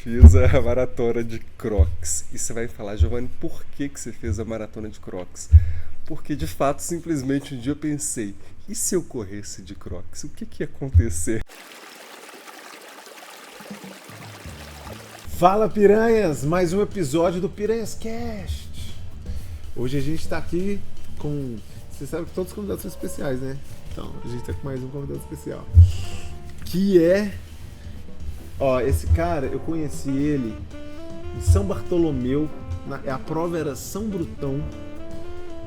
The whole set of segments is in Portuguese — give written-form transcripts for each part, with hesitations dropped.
fiz a maratona de Crocs. E você vai falar, Giovanni, por que você fez a maratona de Crocs? Porque de fato, simplesmente um dia eu pensei, e se eu corresse de Crocs? O que ia acontecer? Fala, piranhas! Mais um episódio do Piranhas Cast. Hoje a gente tá aqui com... Você sabe que todos os convidados são especiais, né? Então, a gente tá com mais um convidado especial. Que é... Ó, esse cara, eu conheci ele em São Bartolomeu. A prova era São Brutão.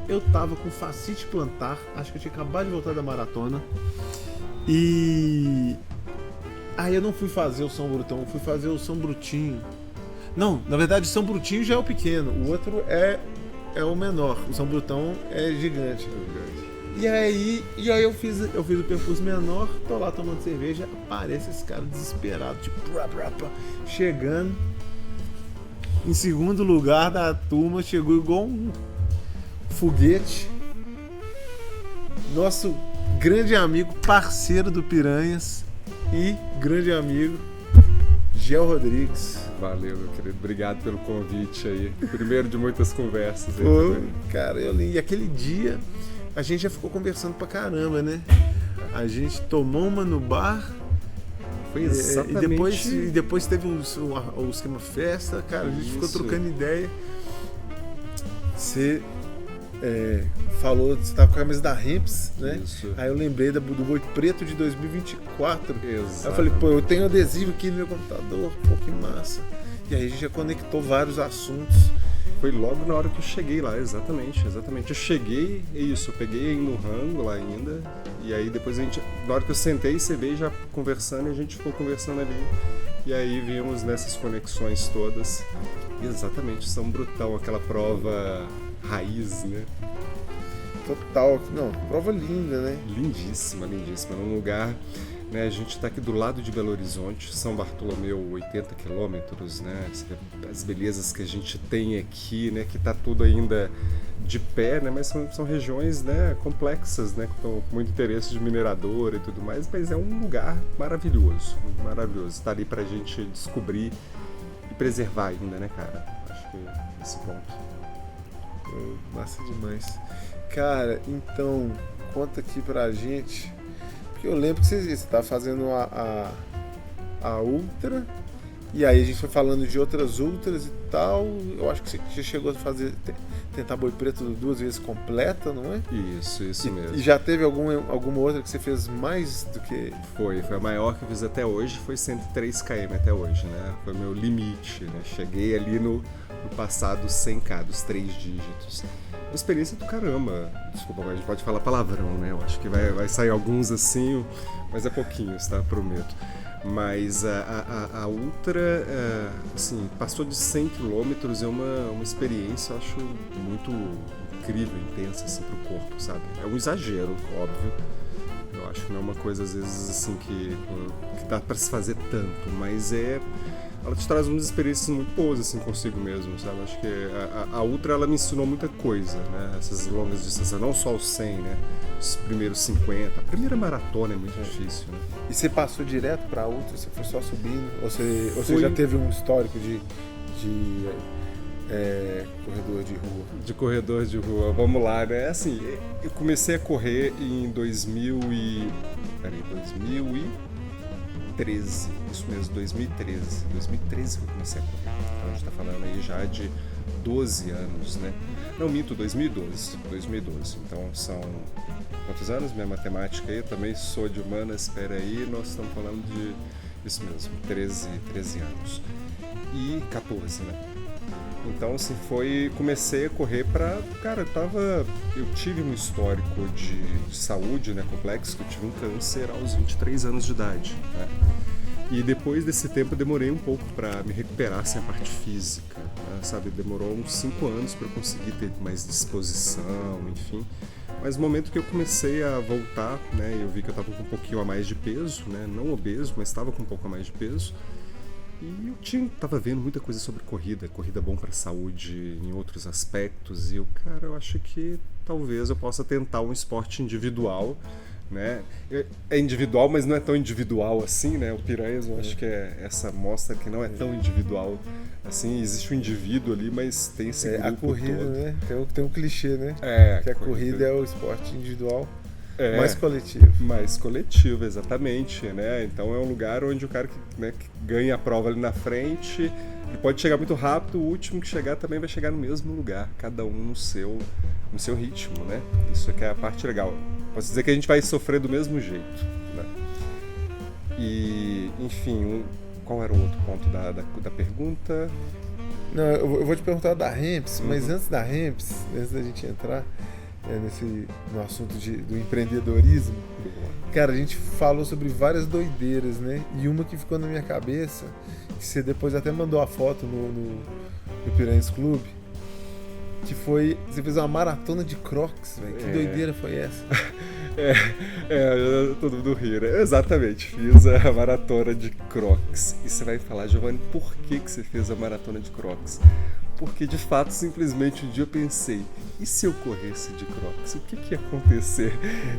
Eu tava com fascite plantar. Acho que eu tinha acabado de voltar da maratona. E... Aí eu não fui fazer o São Brutão, eu fui fazer o São Brutinho. Não, na verdade São Brutinho já é o pequeno, o outro é o menor. O São Brutão é gigante. E aí eu fiz o percurso menor, tô lá tomando cerveja, aparece esse cara desesperado, tipo, chegando em segundo lugar da turma, chegou igual um foguete. Nosso grande amigo, parceiro do Piranhas e grande amigo, Gel Rodrigues. Valeu, meu querido. Obrigado pelo convite aí. Primeiro de muitas conversas aí. Pô, também. cara, e aquele dia a gente já ficou conversando pra caramba, né? A gente tomou uma no bar. Foi exatamente... E depois teve o esquema festa, cara, a gente ficou trocando ideia. Você falou, você tava com a camisa da Remps, né? Isso. Aí eu lembrei do Boi Preto de 2024. Exato. Aí eu falei, pô, eu tenho adesivo aqui no meu computador, pô, que massa. E aí a gente já conectou vários assuntos. Foi logo na hora que eu cheguei lá, exatamente. Eu cheguei, eu peguei no rango lá ainda, e aí depois na hora que eu sentei, você veio já conversando, e a gente ficou conversando ali, e aí vimos nessas conexões todas, exatamente, São Brutão, aquela prova raiz, né? Total, não, prova linda, né? Lindíssima, num lugar... Né, a gente está aqui do lado de Belo Horizonte, São Bartolomeu, 80 quilômetros, né, as belezas que a gente tem aqui, né, que está tudo ainda de pé, né, mas são regiões, né, complexas, né, com muito interesse de mineradora e tudo mais, mas é um lugar maravilhoso, está ali para a gente descobrir e preservar ainda, né, cara, acho que é esse ponto. Massa demais. Cara, então, conta aqui pra gente... Porque eu lembro que você estava fazendo a Ultra, e aí a gente foi falando de outras Ultras e tal. Eu acho que você já chegou a tentar Boi Preto 2 vezes completa, não é? Isso mesmo. E já teve alguma outra que você fez mais do que... Foi a maior que eu fiz até hoje, foi 103 km até hoje, né? Foi o meu limite, né? Cheguei ali no passado 100k, dos 3 dígitos. Uma experiência do caramba. Desculpa, mas a gente pode falar palavrão, né? Eu acho que vai sair alguns assim, mas é pouquinhos, tá? Prometo. Mas a Ultra, assim, passou de 100 km, é uma experiência, eu acho, muito incrível, intensa, assim, pro corpo, sabe? É um exagero, óbvio. Eu acho que não é uma coisa, às vezes, assim, que dá pra se fazer tanto, mas ela te traz umas experiências muito boas, assim, consigo mesmo, sabe? Acho que a Ultra, ela me ensinou muita coisa, né? Essas longas distâncias, não só os 100, né? Os primeiros 50. A primeira maratona é muito difícil, né? E você passou direto pra Ultra? Você foi só subindo? Ou você já teve um histórico de corredor de rua? De corredor de rua, vamos lá, né? Assim, eu comecei a correr em 2013, isso mesmo, 2013. 2013 que eu comecei a correr. Então a gente tá falando aí já de 12 anos, né? Não, minto, 2012. Então são quantos anos? Minha matemática aí, eu também sou de humanas, espera aí, nós estamos falando de isso mesmo, 13 anos. E 14, né? Então, assim, comecei a correr cara, eu tive um histórico de saúde, né, complexo, que eu tive um câncer aos 23 anos de idade, né? E depois desse tempo eu demorei um pouco para me recuperar, assim, a parte física, né, sabe? Demorou uns 5 anos para eu conseguir ter mais disposição, enfim. Mas no momento que eu comecei a voltar, né, eu vi que eu estava com um pouquinho a mais de peso, né, não obeso, mas estava com um pouco a mais de peso. E eu tava vendo muita coisa sobre corrida bom para a saúde em outros aspectos, e eu acho que talvez eu possa tentar um esporte individual, né? É individual, mas não é tão individual assim, né? O Piranhas, eu acho que essa mostra que não é tão individual assim. Existe um indivíduo ali, mas tem esse grupo a corrida, todo. né? Tem um clichê, né? Que a corrida é o esporte individual mais coletivo. Mais coletivo, exatamente, né? Então é um lugar onde o cara que ganha a prova ali na frente, ele pode chegar muito rápido, o último que chegar também vai chegar no mesmo lugar, cada um no seu ritmo, né? Isso aqui é a parte legal. Posso dizer que a gente vai sofrer do mesmo jeito, né? E, enfim, qual era o outro ponto da pergunta? Não, eu vou te perguntar da Ramps, mas antes da Ramps, antes da gente entrar no assunto do empreendedorismo, cara, a gente falou sobre várias doideiras, né? E uma que ficou na minha cabeça, que você depois até mandou a foto no Piranhas Clube, que foi, você fez uma maratona de Crocs, velho. Que doideira foi essa? Todo mundo ri, né? Exatamente, fiz a maratona de Crocs. E você vai falar, Giovanni, por que você fez a maratona de Crocs? Porque, de fato, simplesmente um dia eu pensei, e se eu corresse de Crocs? O que ia acontecer?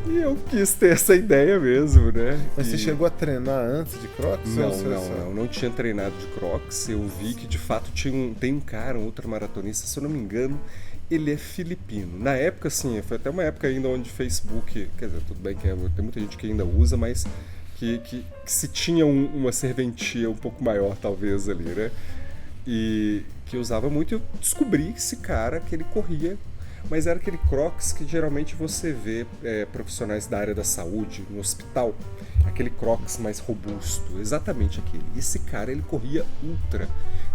E eu quis ter essa ideia mesmo, né? Mas você chegou a treinar antes de Crocs? Não tinha treinado de Crocs. Eu vi que, de fato, tem um cara, um ultramaratonista, se eu não me engano, ele é filipino. Na época, assim, foi até uma época ainda onde Facebook, quer dizer, tudo bem que tem muita gente que ainda usa, mas que se tinha uma serventia um pouco maior, talvez, ali, né? E que eu usava muito, eu descobri esse cara que ele corria, mas era aquele Crocs que geralmente você vê profissionais da área da saúde no hospital, aquele Crocs mais robusto, exatamente aquele. E esse cara, ele corria ultra,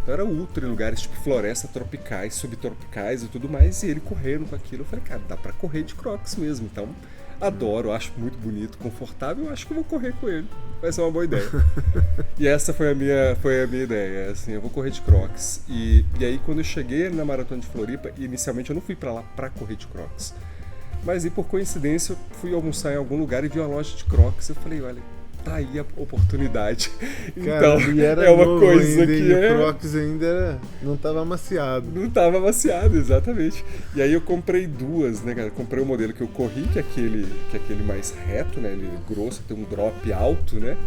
então era ultra em lugares tipo floresta tropicais, subtropicais e tudo mais, e ele correndo com aquilo, eu falei, cara, dá pra correr de Crocs mesmo, então adoro, acho muito bonito, confortável, acho que eu vou correr com ele. Vai ser uma boa ideia. E essa foi a minha ideia, assim, eu vou correr de Crocs. E aí quando eu cheguei na Maratona de Floripa, inicialmente eu não fui pra lá pra correr de Crocs. Mas aí por coincidência eu fui almoçar em algum lugar e vi uma loja de Crocs. Eu falei, olha, tá aí a oportunidade. Cara, então, é uma coisa ainda, que o Crocs ainda não estava amaciado. Não estava amaciado, exatamente. E aí eu comprei duas, né, cara? Comprei o modelo que eu corri, que é aquele mais reto, né? Ele é grosso, tem um drop alto, né?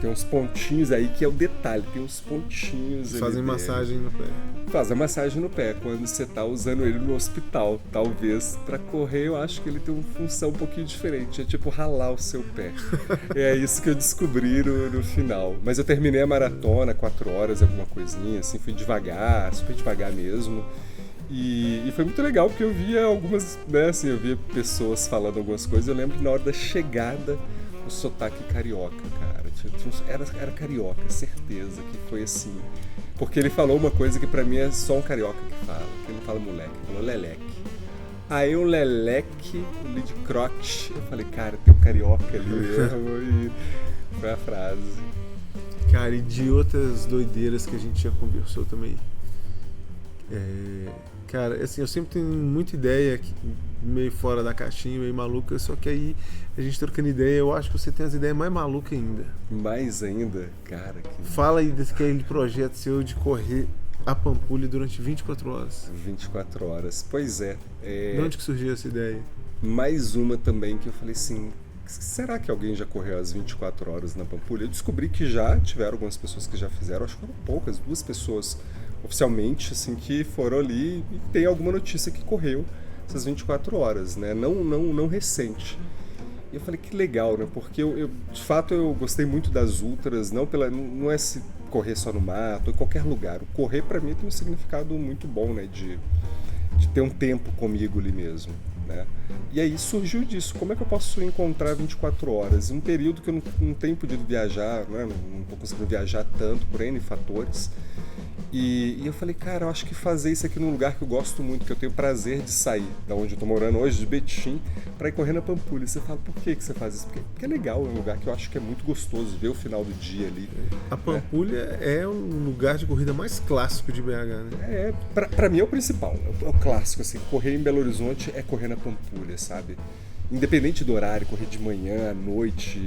Tem uns pontinhos aí, que é o detalhe, tem uns pontinhos ali. Fazem massagem no pé. Faz a massagem no pé quando você tá usando ele no hospital. Talvez para correr eu acho que ele tem uma função um pouquinho diferente. É tipo ralar o seu pé. É isso que eu descobri no final. Mas eu terminei a maratona, 4 horas, alguma coisinha, assim, fui devagar, super devagar mesmo. E foi muito legal porque eu via algumas, né, assim, eu via pessoas falando algumas coisas. Eu lembro que na hora da chegada, o sotaque carioca, cara. Era carioca, certeza que foi assim. Porque ele falou uma coisa que pra mim é só um carioca que fala. Que ele não fala moleque, ele falou leleque. Aí um leleque, o lead croc. Eu falei, cara, tem um carioca ali mesmo. E foi a frase. Cara, e de outras doideiras que a gente já conversou também. Cara, assim, eu sempre tenho muita ideia meio fora da caixinha, meio maluca, só que aí a gente trocando ideia, eu acho que você tem as ideias mais malucas ainda. Mais ainda? Cara, Fala aí daquele projeto seu de correr a Pampulha durante 24 horas. 24 horas, pois é. De onde que surgiu essa ideia? Mais uma também que eu falei assim, será que alguém já correu as 24 horas na Pampulha? Eu descobri que já tiveram algumas pessoas que já fizeram, acho que foram poucas, 2 pessoas oficialmente, assim, que foram ali e tem alguma notícia que correu essas 24 horas, né? Não recente. E eu falei, que legal, né? Porque eu de fato, eu gostei muito das ultras, não é se correr só no mato, em qualquer lugar. O correr, pra mim, tem um significado muito bom, né? De ter um tempo comigo ali mesmo, né? E aí surgiu disso, como é que eu posso encontrar 24 horas? Um período que eu não tenho podido viajar, né? Não tô conseguindo viajar tanto por N fatores. E eu falei, cara, eu acho que fazer isso aqui num lugar que eu gosto muito, que eu tenho prazer de sair, da onde eu tô morando hoje, de Betim, pra ir correr na Pampulha. E você fala, por que você faz isso? Porque é legal, é um lugar que eu acho que é muito gostoso, ver o final do dia ali. A Pampulha é o lugar de corrida mais clássico de BH, né? Pra mim é o principal, é o clássico, assim, correr em Belo Horizonte é correr na Pampulha, sabe? Independente do horário, correr de manhã, à noite,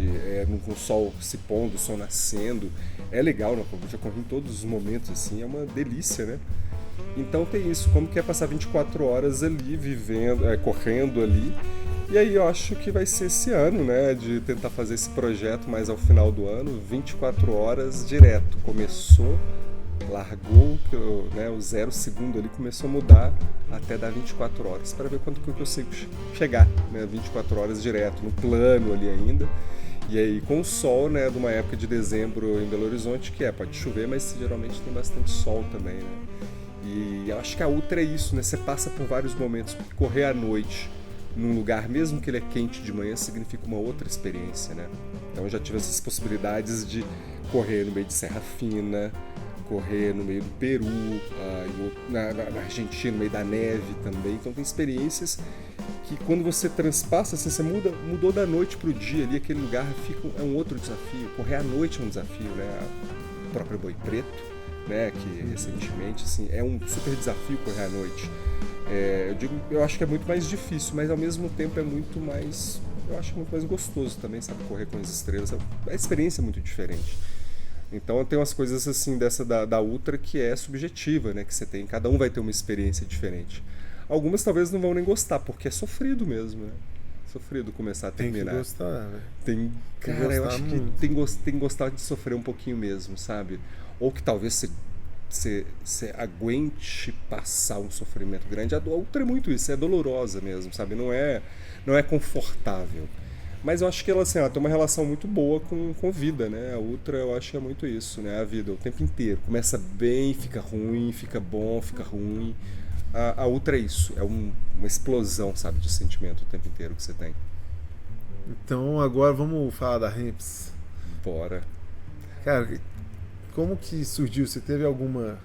com o sol se pondo, o sol nascendo, é legal, né? Eu já corri em todos os momentos, assim, é uma delícia, né? Então tem isso, como que é passar 24 horas ali, vivendo, correndo ali, E aí eu acho que vai ser esse ano, né, de tentar fazer esse projeto mais ao final do ano, 24 horas direto. Começou, largou, né, o 0 segundo ali começou a mudar até dar 24 horas, para ver quanto que eu consigo chegar, né, 24 horas direto, no plano ali ainda. E aí com o sol, né, de uma época de dezembro em Belo Horizonte, que pode chover, mas geralmente tem bastante sol também, né. E eu acho que a Ultra é isso, né, você passa por vários momentos, porque correr à noite num lugar, mesmo que ele é quente de manhã, significa uma outra experiência, né? Então eu já tive essas possibilidades de correr no meio de Serra Fina, correr no meio do Peru, na Argentina, no meio da neve também. Então tem experiências que quando você transpassa, assim, você mudou da noite pro dia ali, aquele lugar é um outro desafio. Correr à noite é um desafio, né? O próprio Boi Preto, né? Que recentemente, assim, é um super desafio correr à noite. Eu acho que é muito mais difícil, mas ao mesmo tempo é muito mais, eu acho muito mais gostoso também, sabe, correr com as estrelas. A experiência é muito diferente. Então tem umas coisas assim dessa da Ultra que é subjetiva, né, que você tem, cada um vai ter uma experiência diferente. Algumas talvez não vão nem gostar, porque é sofrido mesmo, né? Sofrido começar a terminar. Tem que gostar, né? Cara, eu acho que tem que gostar de sofrer um pouquinho mesmo, sabe? Ou que talvez você aguente passar um sofrimento grande. A Ultra é muito isso, é dolorosa mesmo, sabe? Não é confortável. Mas eu acho que ela tem uma relação muito boa com vida, né? A Ultra eu acho que é muito isso, né? A vida o tempo inteiro. Começa bem, fica ruim, fica bom, fica ruim. A Ultra é isso, é uma explosão, sabe, de sentimento o tempo inteiro que você tem. Então agora vamos falar da Ramps. Bora. Cara, como que surgiu? Você teve alguma...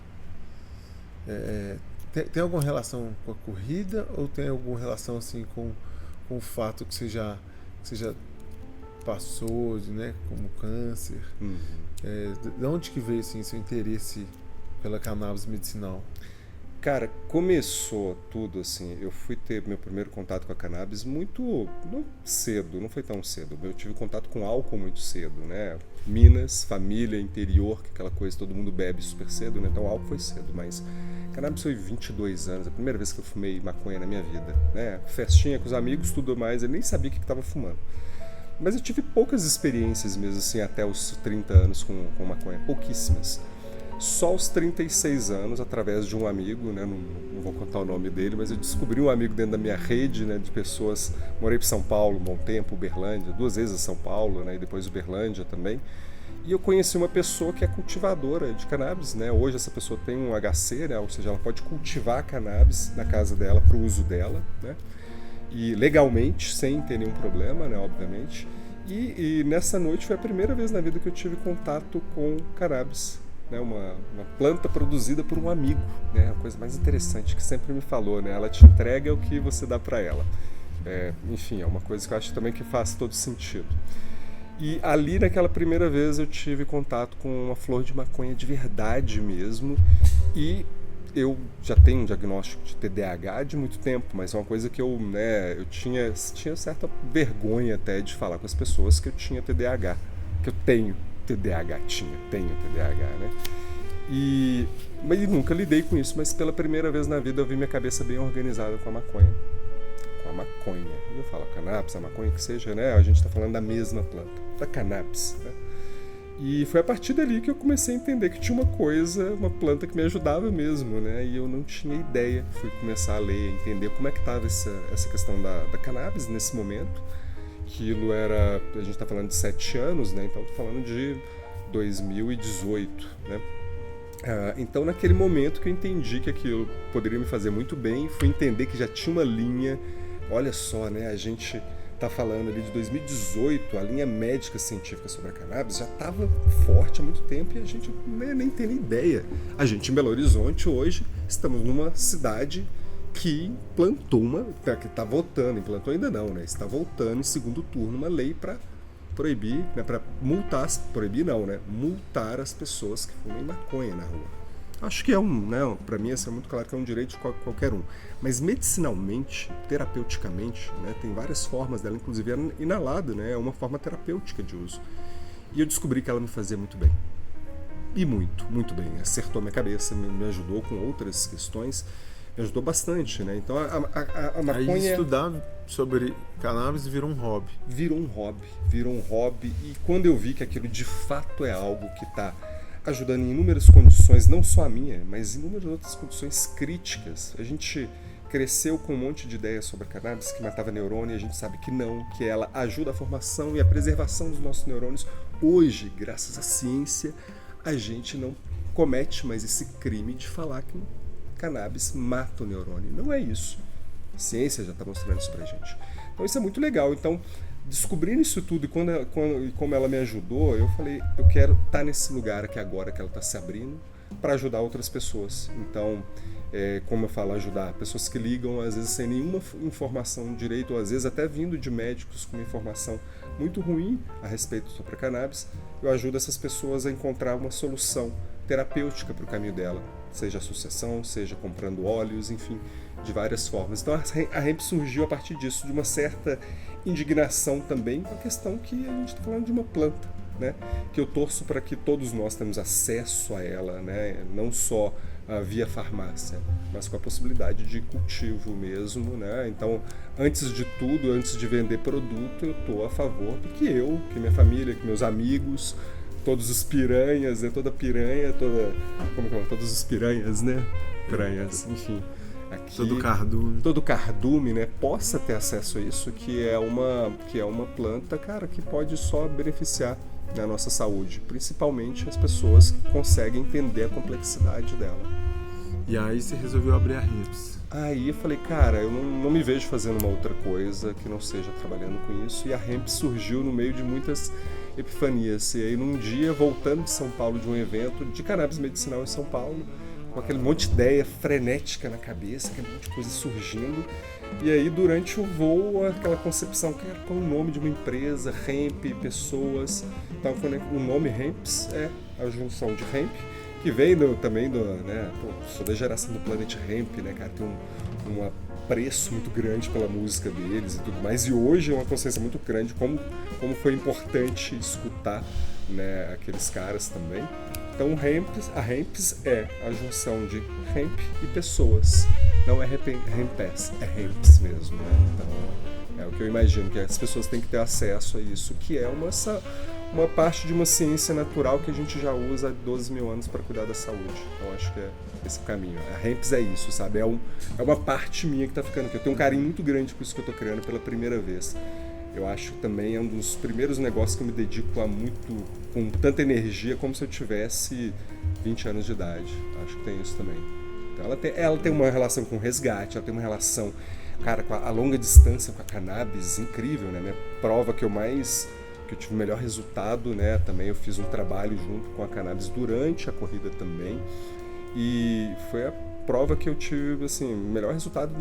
tem alguma relação com a corrida ou tem alguma relação assim com o fato que você já passou, né, como câncer? Uhum. De onde que veio assim, seu interesse pela cannabis medicinal? Cara, começou tudo assim, eu fui ter meu primeiro contato com a cannabis muito cedo, não foi tão cedo. Eu tive contato com álcool muito cedo, né? Minas, família, interior, que aquela coisa, todo mundo bebe super cedo, né? Então álcool foi cedo, mas cannabis foi 22 anos, a primeira vez que eu fumei maconha na minha vida, né? Festinha com os amigos, tudo mais, eu nem sabia o que estava fumando. Mas eu tive poucas experiências mesmo assim, até os 30 anos com maconha, pouquíssimas. Só aos 36 anos, através de um amigo, né, não vou contar o nome dele, mas eu descobri um amigo dentro da minha rede, né, de pessoas. Morei para São Paulo um bom tempo, Uberlândia, 2 vezes em São Paulo, né, e depois Uberlândia também. E eu conheci uma pessoa que é cultivadora de cannabis, né? Hoje essa pessoa tem um HC, né, ou seja, ela pode cultivar cannabis na casa dela para o uso dela, né, e legalmente, sem ter nenhum problema, né, obviamente. E nessa noite foi a primeira vez na vida que eu tive contato com cannabis. Né, uma planta produzida por um amigo, né, a coisa mais interessante que sempre me falou, né, ela te entrega o que você dá para ela. Enfim, é uma coisa que eu acho também que faz todo sentido. E ali naquela primeira vez eu tive contato com uma flor de maconha de verdade mesmo, e eu já tenho um diagnóstico de TDAH de muito tempo, mas é uma coisa que eu tinha certa vergonha até de falar com as pessoas que eu tinha TDAH, que eu tenho TDAH, tenho TDAH, né? Mas nunca lidei com isso, mas pela primeira vez na vida eu vi minha cabeça bem organizada com a maconha. E eu falo cannabis, a maconha que seja, né? A gente está falando da mesma planta, da cannabis, né? E foi a partir dali que eu comecei a entender que tinha uma planta que me ajudava mesmo, né? E eu não tinha ideia. Fui começar a ler, entender como é que estava essa questão da cannabis nesse momento. Aquilo era, a gente está falando de 7 anos, né? Então estou falando de 2018, né? Então naquele momento que eu entendi que aquilo poderia me fazer muito bem, fui entender que já tinha uma linha, olha só, né? A gente está falando ali de 2018, a linha médica científica sobre a cannabis já estava forte há muito tempo e a gente nem tem ideia. A gente em Belo Horizonte hoje estamos numa cidade que que está votando, implantou ainda não, né? Está votando em segundo turno uma lei para proibir, né? Para multar, proibir não, né? Multar as pessoas que fumem maconha na rua. Acho que para mim é muito claro que é um direito de qualquer um. Mas medicinalmente, terapeuticamente, né? Tem várias formas dela, inclusive é inalada, né? É uma forma terapêutica de uso. E eu descobri que ela me fazia muito bem. E muito, muito bem. Acertou minha cabeça, me ajudou com outras questões. me ajudou bastante, né? Então a Aí maconha estudar sobre cannabis virou um hobby. virou um hobby, e quando eu vi que aquilo de fato é algo que está ajudando em inúmeras condições, não só a minha, mas em inúmeras outras condições críticas. A gente cresceu com um monte de ideias sobre a cannabis que matava neurônio, e a gente sabe que não, que ela ajuda a formação e a preservação dos nossos neurônios. Hoje, graças à ciência, a gente não comete mais esse crime de falar que cannabis mata o neurônio. Não é isso. A ciência já está mostrando isso pra gente. Então isso é muito legal. Então, descobrindo isso tudo e como ela me ajudou, eu falei, eu quero estar nesse lugar aqui agora que ela está se abrindo para ajudar outras pessoas. Então, como eu falo, ajudar pessoas que ligam, às vezes sem nenhuma informação direito, ou às vezes até vindo de médicos com uma informação muito ruim a respeito sobre a cannabis. Eu ajudo essas pessoas a encontrar uma solução terapêutica para o caminho dela, seja associação, seja comprando óleos, enfim, de várias formas. Então a hemp surgiu a partir disso, de uma certa indignação também com a questão que a gente está falando de uma planta, né? Que eu torço para que todos nós tenhamos acesso a ela, né? Não só via farmácia, mas com a possibilidade de cultivo mesmo, né? Então, antes de tudo, antes de vender produto, eu estou a favor de que eu, que minha família, que meus amigos, todos os piranhas, né? Todos os piranhas, né? Piranhas, enfim. Aqui, todo cardume, né, possa ter acesso a isso, que é uma planta, cara, que pode só beneficiar na nossa saúde, principalmente as pessoas que conseguem entender a complexidade dela. E aí você resolveu abrir a Hemps. Aí eu falei, cara, eu não me vejo fazendo uma outra coisa que não seja trabalhando com isso, e a Hemp surgiu no meio de muitas epifanias. E aí num dia, voltando de São Paulo de um evento de cannabis medicinal em São Paulo, com aquele monte de ideia frenética na cabeça, aquele monte de coisa surgindo. E aí, durante o voo, aquela concepção, cara, qual é o nome de uma empresa, hemp, pessoas. Então, o nome Hemps é a junção de hemp, que vem também né, sou da geração do Planet Hemp, né, cara, tem um apreço muito grande pela música deles e tudo mais. E hoje é uma consciência muito grande como foi importante escutar, né, aqueles caras também. Então a Hemps é a junção de hemp e pessoas. Não é hempes, é Hemps mesmo, né? Então é o que eu imagino, que as pessoas têm que ter acesso a isso, que é uma parte de uma ciência natural que a gente já usa há 12 mil anos para cuidar da saúde. Então acho que é esse o caminho. A Hemps é isso, sabe? É uma parte minha que está ficando aqui. Eu tenho um carinho muito grande por isso que eu estou criando pela primeira vez. Eu acho que também é um dos primeiros negócios que eu me dedico a muito, com tanta energia, como se eu tivesse 20 anos de idade. Acho que tem isso também. Então ela tem uma relação com resgate, ela tem uma relação, cara, com a longa distância com a cannabis, incrível, né? Minha prova que eu tive o melhor resultado, né? Também eu fiz um trabalho junto com a cannabis durante a corrida também. E foi a prova que eu tive, assim, o melhor resultado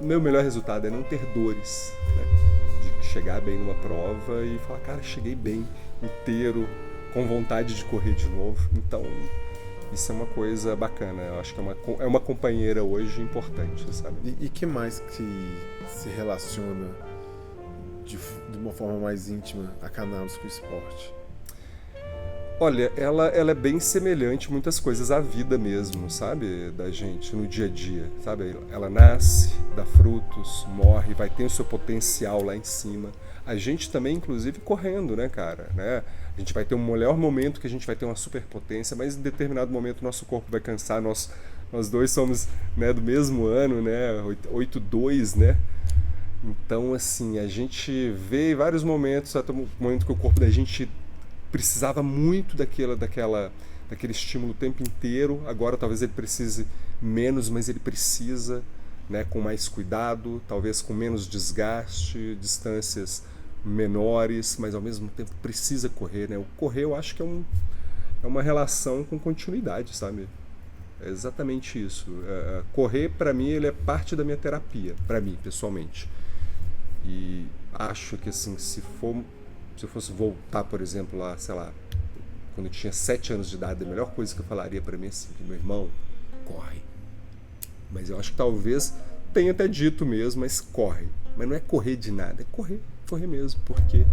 meu melhor resultado é não ter dores, né? Chegar bem numa prova e falar, cara, cheguei bem, inteiro, com vontade de correr de novo. Então, isso é uma coisa bacana. Eu acho que é uma companheira hoje importante, sabe? E que mais que se relaciona de uma forma mais íntima a cannabis com o esporte? Olha, ela é bem semelhante muitas coisas à vida mesmo, sabe? Da gente no dia a dia, sabe? Ela nasce, dá frutos, morre, vai ter o seu potencial lá em cima. A gente também, inclusive, correndo, né, cara? Né? A gente vai ter um melhor momento que a gente vai ter uma superpotência, mas em determinado momento nosso corpo vai cansar. Nós dois somos, né, do mesmo ano, né? 8-2, né? Então, assim, a gente vê vários momentos, até o momento que o corpo da gente precisava muito daquele estímulo o tempo inteiro. Agora talvez ele precise menos, mas ele precisa, né, com mais cuidado, talvez com menos desgaste, distâncias menores, mas ao mesmo tempo precisa correr, né? O correr eu acho que é uma relação com continuidade, sabe? É exatamente isso. Correr para mim ele é parte da minha terapia, para mim pessoalmente. E acho que assim, se eu fosse voltar, por exemplo, lá, sei lá, quando eu tinha 7 anos de idade, a melhor coisa que eu falaria pra mim é assim, meu irmão, corre. Mas eu acho que talvez tenha até dito mesmo, mas corre. Mas não é correr de nada, é correr mesmo, porque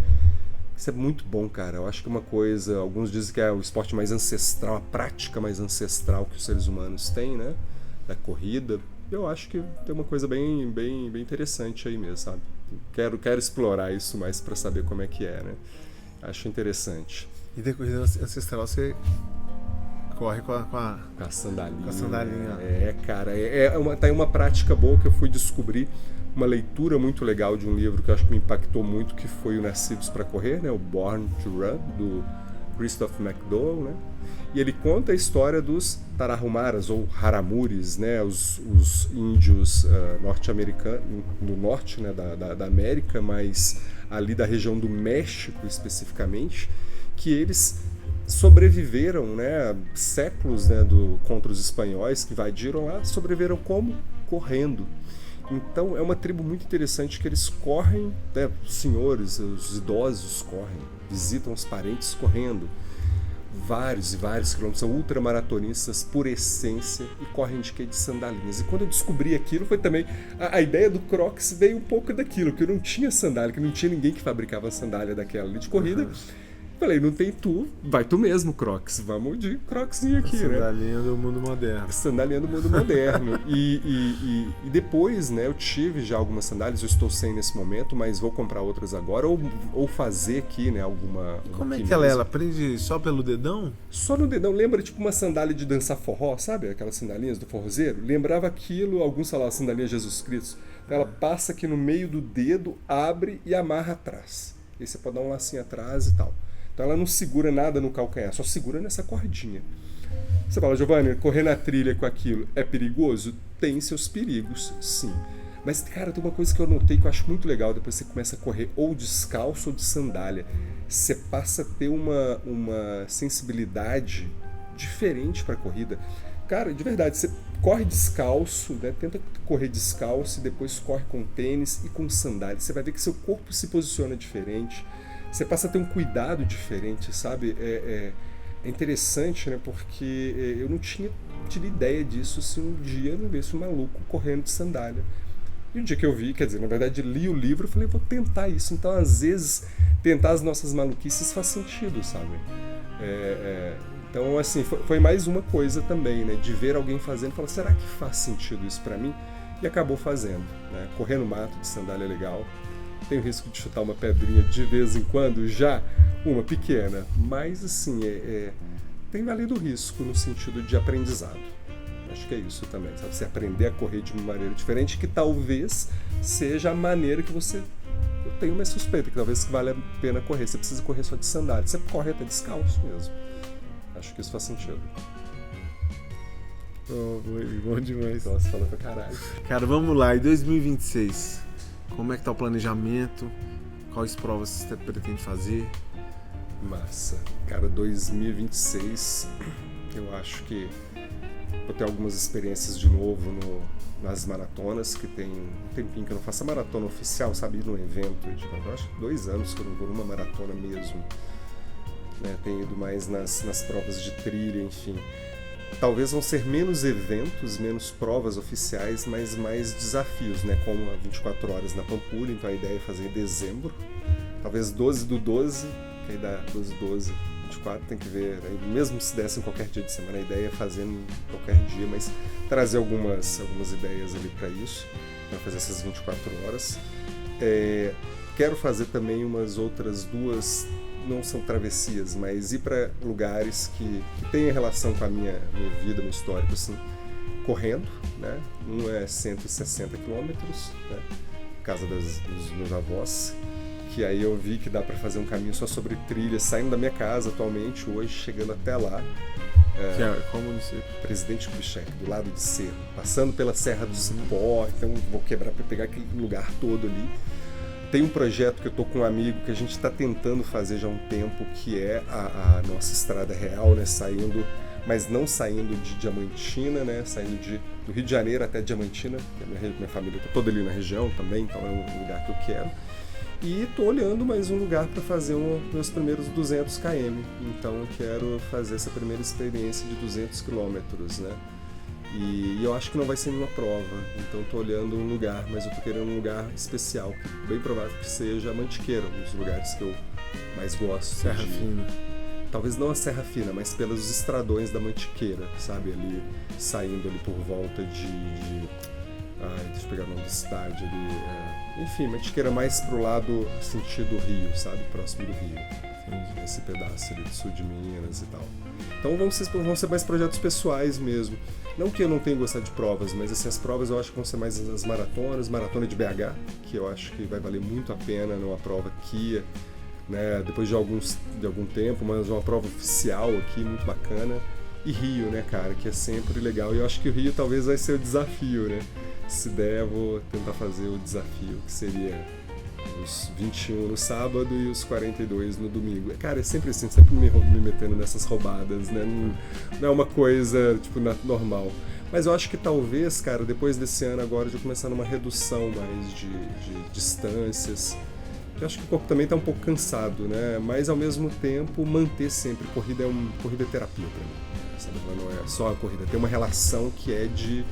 isso é muito bom, cara. Eu acho que uma coisa, alguns dizem que é o esporte mais ancestral, a prática mais ancestral que os seres humanos têm, né? Da corrida. Eu acho que tem uma coisa bem interessante aí mesmo, sabe? Quero explorar isso mais para saber como é que é, né? Acho interessante. E da corrida ancestral você corre com a sandalinha. Com a sandalinha. Cara, tá aí uma prática boa que eu fui descobrir, uma leitura muito legal de um livro que eu acho que me impactou muito, que foi o Nascidos para Correr, né? O Born to Run, do Christopher McDowell, né? E ele conta a história dos Tarahumaras, ou Haramuris, né? Os índios norte-americanos, no norte, né? da América, mas ali da região do México especificamente, que eles sobreviveram, né, séculos, né, contra os espanhóis que invadiram lá, sobreviveram como? Correndo. Então é uma tribo muito interessante que eles correm, né, os senhores, os idosos correm, visitam os parentes correndo. Vários e vários quilômetros, são ultramaratonistas por essência e correm de quê? De sandalinhas. E quando eu descobri aquilo, foi também a ideia do Crocs veio um pouco daquilo, que eu não tinha sandália, que não tinha ninguém que fabricava sandália daquela ali de corrida. Falei, não tem tu, vai tu mesmo, Crocs. Vamos de Crocsinho aqui, né? Sandalinha do mundo moderno. Sandalinha do mundo moderno. E depois, né, eu tive já algumas sandálias, eu estou sem nesse momento, mas vou comprar outras agora, ou fazer aqui, né, alguma... Como é que ela prende só pelo dedão? Só no dedão. Lembra, tipo, uma sandália de dançar forró, sabe? Aquelas sandalinhas do forrozeiro? Lembrava aquilo, alguns falavam sandalinha Jesus Cristo. Ela passa aqui no meio do dedo, abre e amarra atrás. E aí você pode dar um lacinho atrás e tal. Então ela não segura nada no calcanhar, só segura nessa cordinha. Você fala, Giovanni, correr na trilha com aquilo é perigoso? Tem seus perigos, sim. Mas, cara, tem uma coisa que eu notei que eu acho muito legal, depois você começa a correr ou descalço ou de sandália. Você passa a ter uma sensibilidade diferente para a corrida. Cara, de verdade, você corre descalço, né? Tenta correr descalço e depois corre com tênis e com sandália. Você vai ver que seu corpo se posiciona diferente. Você passa a ter um cuidado diferente, sabe? É interessante, né? Porque eu não tinha tido ideia disso se um dia eu não visse um maluco correndo de sandália. E o dia que eu vi, quer dizer, na verdade li o livro e falei, vou tentar isso. Então, às vezes, tentar as nossas maluquices faz sentido, sabe? Então, assim, foi mais uma coisa também, né? De ver alguém fazendo e falar, será que faz sentido isso pra mim? E acabou fazendo, né? Correr no mato de sandália é legal. Tem o risco de chutar uma pedrinha de vez em quando, já uma pequena, mas assim, tem valido o risco no sentido de aprendizado. Acho que é isso também, sabe? Você aprender a correr de uma maneira diferente, que talvez seja a maneira que você... Eu tenho uma suspeita, que talvez vale a pena correr. Você precisa correr só de sandália, você corre até descalço mesmo. Acho que isso faz sentido. Oh, bom demais. Nossa, fala pra caralho. Cara, vamos lá, em 2026... Como é que tá o planejamento? Quais provas você pretende fazer? Massa. Cara, 2026, eu acho que vou ter algumas experiências de novo nas maratonas, que tem um tempinho que eu não faço a maratona oficial, sabe? Ir num evento. Eu acho que 2 anos que eu não vou numa maratona mesmo. Né? Tenho ido mais nas provas de trilha, enfim. Talvez vão ser menos eventos, menos provas oficiais, mas mais desafios, né? Como a 24 horas na Pampulha, então a ideia é fazer em dezembro. Talvez 12/12, que aí dá 12/12, 24, tem que ver. Aí, mesmo se desse em qualquer dia de semana, a ideia é fazer em qualquer dia, mas trazer algumas ideias ali para isso, para fazer essas 24 horas. Quero fazer também umas outras 2, não são travessias, mas ir para lugares que tenham relação com a minha vida, meu histórico, assim, correndo, né? Um é 160 quilômetros, né? Casa dos meus avós, que aí eu vi que dá para fazer um caminho só sobre trilha, saindo da minha casa atualmente, hoje, chegando até lá. Que é qual município? Presidente Kubitschek, do lado de Cerro, passando pela Serra do Cipó, então vou quebrar para pegar aquele lugar todo ali. Tem um projeto que eu tô com um amigo que a gente está tentando fazer já há um tempo, que é a nossa estrada real, né? Saindo, mas não saindo de Diamantina, né? Saindo do Rio de Janeiro até Diamantina, que minha família está toda ali na região também, então é um lugar que eu quero. E tô olhando mais um lugar para fazer meus primeiros 200 km, então eu quero fazer essa primeira experiência de 200 km, né? E eu acho que não vai ser nenhuma prova, então estou olhando um lugar, mas eu estou querendo um lugar especial, que bem provável que seja Mantiqueira, um dos lugares que eu mais gosto. Serra Fina. talvez não a Serra Fina, mas pelos estradões da Mantiqueira, sabe? Ali, saindo ali por volta deixa eu pegar o nome da cidade ali. Enfim, Mantiqueira mais pro lado sentido Rio, sabe? Próximo do Rio. Esse pedaço ali do sul de Minas e tal. Então vão ser mais projetos pessoais mesmo. Não que eu não tenha gostado de provas, mas assim, as provas eu acho que vão ser mais as maratonas, maratona de BH, que eu acho que vai valer muito a pena numa prova aqui, né, depois de algum tempo, mas uma prova oficial aqui, muito bacana. E Rio, né, cara, que é sempre legal. E eu acho que o Rio talvez vai ser o desafio, né? Se der, eu vou tentar fazer o desafio, que seria os 21 no sábado e os 42 no domingo. Cara, é sempre assim, sempre me metendo nessas roubadas, né? Não é uma coisa, tipo, normal. Mas eu acho que talvez, cara, depois desse ano agora, de começar numa redução mais de distâncias. Eu acho que o corpo também tá um pouco cansado, né? Mas, ao mesmo tempo, manter sempre. Corrida é terapia pra mim, sabe? Não é só a corrida. Tem uma relação que é de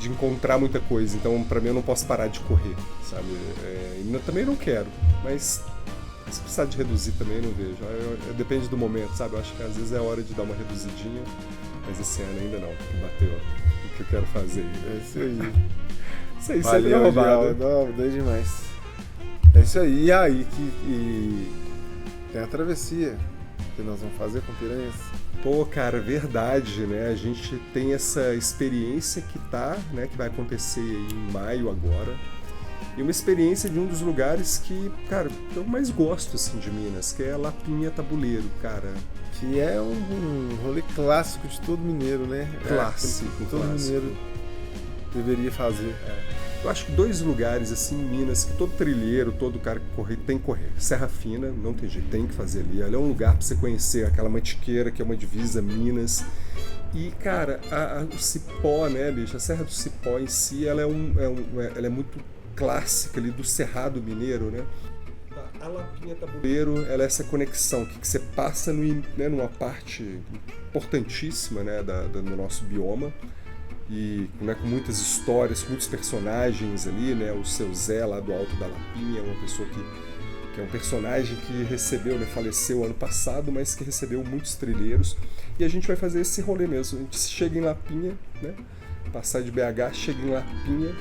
encontrar muita coisa. Então, pra mim, eu não posso parar de correr, sabe? Eu também não quero, mas se precisar de reduzir também, eu não vejo. Depende do momento, sabe? Eu acho que às vezes é hora de dar uma reduzidinha, mas esse ano ainda não. Bateu o que eu quero fazer. É isso aí. Isso aí, valeu, sempre é roubado. Não, dei demais. É isso aí. E aí, tem a travessia que nós vamos fazer com Piranhas. Pô, cara, verdade, né? A gente tem essa experiência que vai acontecer em maio agora. E uma experiência de um dos lugares que, cara, eu mais gosto, assim, de Minas, que é a Lapinha Tabuleiro, cara. Que é um rolê clássico de todo mineiro, né? Clássico, todo mineiro deveria fazer. Eu acho que 2 lugares, assim, em Minas, que todo trilheiro, todo cara que corre, tem que correr. Serra Fina, não tem jeito, tem que fazer ali. Ali é um lugar pra você conhecer aquela Mantiqueira, que é uma divisa Minas. E, cara, o Cipó, né, bicho? A Serra do Cipó em si, ela é muito clássica ali do Cerrado Mineiro, né? A Lapinha Tabuleiro, ela é essa conexão que você passa numa parte importantíssima, né, do nosso bioma. E, né, com muitas histórias, com muitos personagens ali, né? O seu Zé lá do Alto da Lapinha é uma pessoa que é um personagem que recebeu, né, faleceu ano passado, mas que recebeu muitos trilheiros. E a gente vai fazer esse rolê mesmo. A gente chega em Lapinha, né? Passar de BH, chega em Lapinha.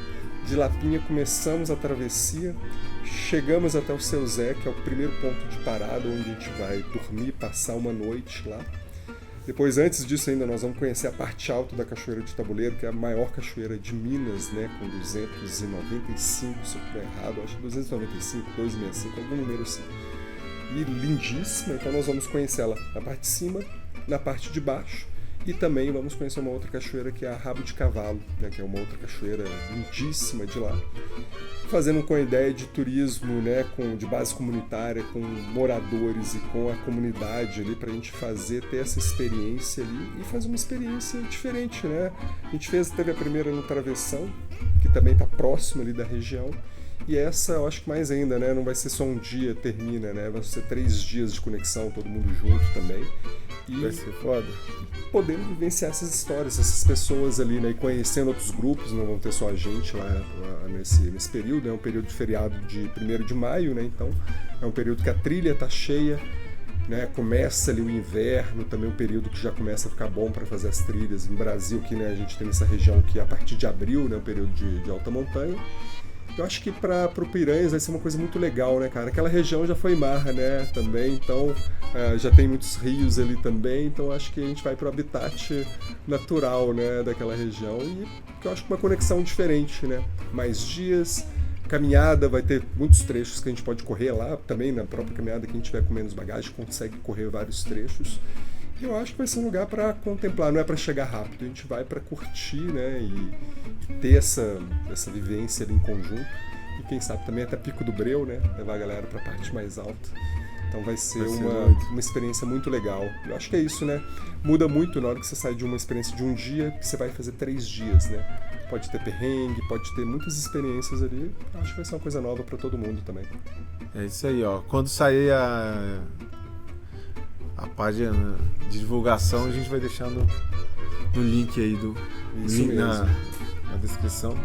De Lapinha começamos a travessia, chegamos até o seu Zé, que é o primeiro ponto de parada, onde a gente vai dormir, passar uma noite lá. Depois, antes disso ainda, nós vamos conhecer a parte alta da Cachoeira de Tabuleiro, que é a maior cachoeira de Minas, né, com 295, se eu estiver errado, acho que 295, 265, algum número assim. E lindíssima, então nós vamos conhecer ela na parte de cima, na parte de baixo, e também vamos conhecer uma outra cachoeira que é a Rabo de Cavalo, né, que é uma outra cachoeira lindíssima de lá. Fazendo com a ideia de turismo, né, de base comunitária, com moradores e com a comunidade ali, pra gente ter essa experiência ali e fazer uma experiência diferente, né? A gente teve a primeira no Travessão, que também tá próximo ali da região, e essa eu acho que mais ainda, né? Não vai ser só um dia, termina, né? Vai ser 3 dias de conexão, todo mundo junto também. E vai ser foda. Podendo vivenciar essas histórias, essas pessoas ali, né? E conhecendo outros grupos, não vão ter só a gente lá nesse período, é um período de feriado de 1º de maio, né? Então é um período que a trilha tá cheia, né? Começa ali o inverno, também um período que já começa a ficar bom para fazer as trilhas. No Brasil, que, né, a gente tem essa região que a partir de abril, né, um período de alta montanha. Eu acho que pro Piranhas vai ser uma coisa muito legal, né, cara? Aquela região já foi mar, né, também, então já tem muitos rios ali também, então acho que a gente vai pro habitat natural, né, daquela região e eu acho que uma conexão diferente, né? Mais dias, caminhada, vai ter muitos trechos que a gente pode correr lá, também na própria caminhada, quem tiver com menos bagagem consegue correr vários trechos. E eu acho que vai ser um lugar para contemplar, não é para chegar rápido, a gente vai para curtir, né, e ter essa vivência ali em conjunto. E quem sabe também até Pico do Breu, né, levar a galera para a parte mais alta. Então vai ser uma experiência muito legal. Eu acho que é isso, né? Muda muito na hora que você sai de uma experiência de um dia, que você vai fazer 3 dias, né? Pode ter perrengue, pode ter muitas experiências ali. Eu acho que vai ser uma coisa nova para todo mundo também. É isso aí, ó. Quando sair a página de divulgação, a gente vai deixar no link aí na descrição.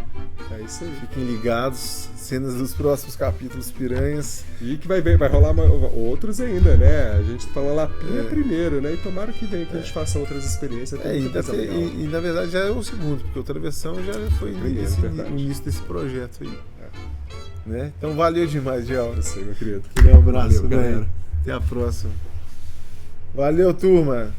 É isso aí. Fiquem ligados, cenas dos próximos capítulos Piranhas. E que vai rolar outros ainda, né? A gente fala Lapinha primeiro, né? E tomara que venha que a gente faça outras experiências. E na verdade já é o segundo, porque outra versão já foi o início desse projeto aí. Né? Então valeu demais, Gel. Você, meu querido. Um abraço, valeu, galera. Até a próxima. Valeu, turma.